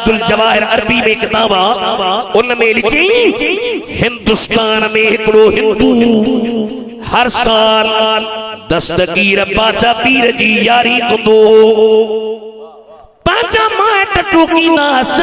जवाहिर अरबी में किताबा उनमें लिखी हिंदुस्तान में हिकड़ो हिंदू हर साल दस्तगीर बाचा पीर जी यारी कंदो पांचा माट टोकींदास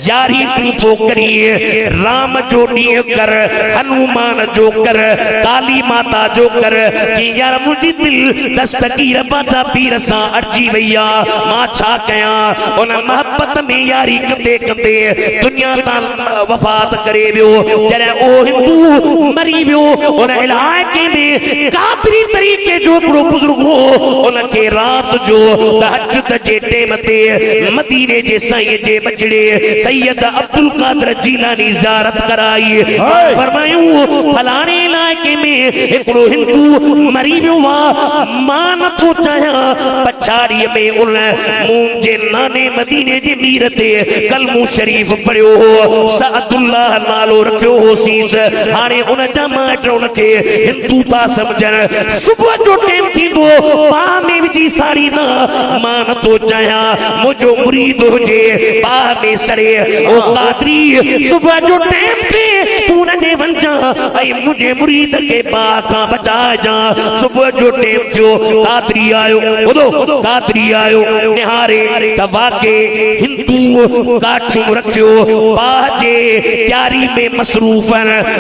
यारी तू तो करिए राम जो ॾींहुं कर हनुमान जो कर काली माता जो कर जी यार मुंहिंजी दिल दस्तगीर बाचा पीर सां अड़जी वई आहे मां छा कयां उन मोहब्बत में यारी कंदे कंदे दुनिया तां वफ़ात करे वियो जॾहिं ओ हिंदू मरी वियो उन इलाइक़े में कादरी तरीक़े जो हिकिड़ो बुज़ुर्ग हो उनखे राति जो तहज्जुद जे टेम ते मदीने जे साईं जे बजड़े सैयद अब्दुल कादर जीलानी ज़ियारत कराई फरमायूं फलाणे इलाइक़े में हिकिड़ो हिंदू मरी वियो आहे मां नथो चाहियां पछाड़ीअ में उन मुंहिंजे नाने मदीने जे मीर ते कलमो शरीफ़ पढ़ियो हो सअदुल्लाह नालो रखियो होसींस हाणे उन जा माइट उनखे हिंदू था सम्झनि सुबुह जो टाइम थींदो बाह में विझी साड़ी न मां नथो चाहियां मुंहिंजो मुरीद हुजे बाह में सड़े ओ कादरी सुबह जो टाइम थे तू ने वंजा ऐ मुझे मुरीद के बाका बचा जा सुबह जो टाइम जो कादरी आयो ओदो कादरी आयो निहारे तवाके हिंदू काठू रखियो बाजे प्यारी में मसरूफ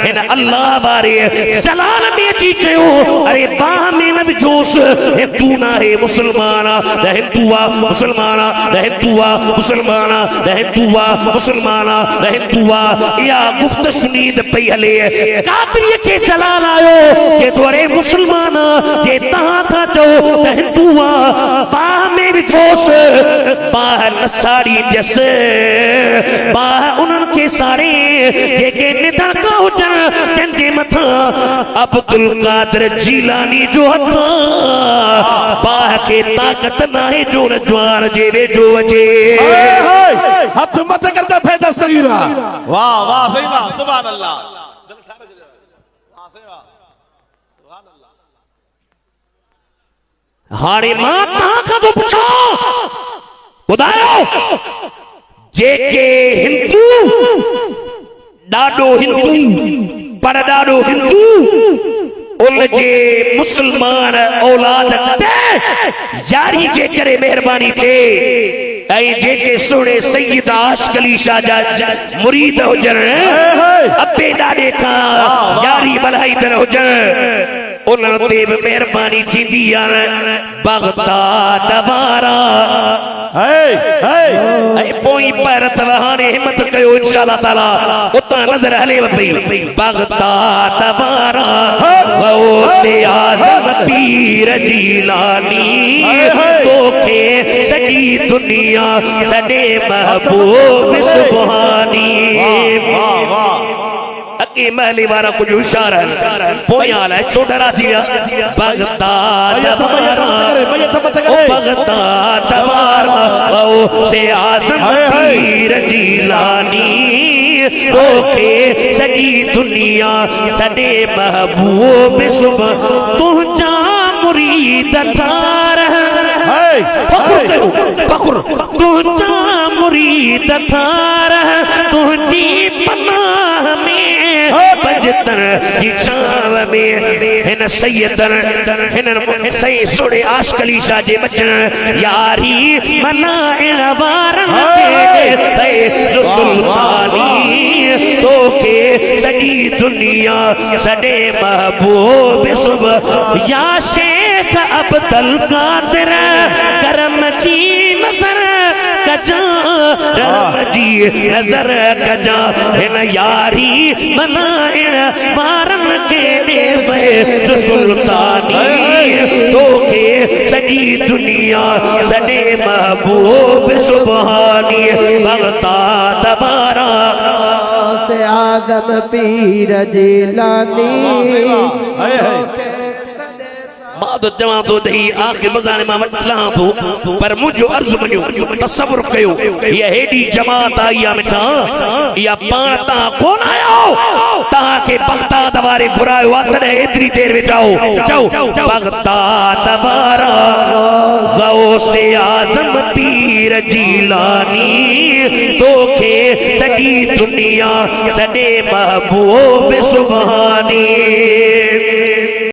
इन अल्लाह वारे जलाल में जी चयो अरे बाह में न जोश हिंदू ना है मुसलमान द हिंदूआ मुसलमान द हिंदूआ मुसलमान द हिंदूआ मुसलमान द हिंदूआ या गुफ्त सुनीद पई हले कादरी के जलाल आयो के तोरे मुसलमान जे तहां था चो त हिंदूआ बाह में भी जोश बाह नसाड़ी जस बाह उनन के सारे जेके निधन का हुजन तंजे मथा अब्दुल कादर जीलानी जो हथ बाह के ताकत ना है जो रजवान जे वे जो वजे हाथ मत करता फे दस्तगीरा वाह वाह सही वाह सुभान अल्लाह दिल ठाणे वाह सही वाह सुभान अल्लाह हाणे मां तहां खां तो पुछो ॿुधायो जेके हिंदू ॾाढो हिंदू पर ॾाढो हिंदू उनजे मुसलमान औलाद ते जारी जे करे मेहरबानी थे ऐं जेके सोने सैयद आशिक़ अली शाह जा मुरीद हुजन अबे ॾाॾे खां यारी भलाई दर हुजन उन्हनि ते बि मेहरबानी थींदी आहे बग़दाद वारा ऐं पोइ पर अथव हाणे हिमत कयो इंशाअल्लाह ताला उतां नज़र हलेव पई बग़दाद वारा गौसे आज़म पीर जीलानी तोखे सॼी दुनिया सॾे महबूब सुभानी अके महले वारा कुछ होशियार है पोया है छोटा राजी बग़दाद वारा ओ बग़दाद वारा ओ से आज़म पीर जीलानी तोखे सॼी दुनिया सॾे महबूब सुभानी तुंहिंजा मुरीद थार फख़्र तुंहिंजा मुरीद थार तुंहिंजी पनाह में पंजतर जी छाव में हिन सैयदन हिन सही सोने आशिक़ अली शाह जे बचन यारी मनाइण वारन ते जो सुल्तानी तोखे सॼी दुनिया सॾे महबूब सुभानी या शेख अब्दुल कादिर करम जी नज़र कजा रहम जी नज़र कजा हिन यारी मनाइण वारन के देवे सुल्तानी तोखे सॼी दुनिया सॾे महबूब सुभानी बग़दाद वारा से आदम पीर जीलानी मां तो चवां तो दही आख़िर मज़ाने मां वटला तो पर मुझो अर्ज़ मनियो तसव्वुर कयो ये हेडी जमात आई आ मिठा या पाण ता कोन आयो ताके बगदाद वारे घुरायो तड़े इतनी देर में जाओ बगदाद वारा गौसे आजम पीर जीलानी तोखे सॼी दुनिया सॾे महबूब सुभान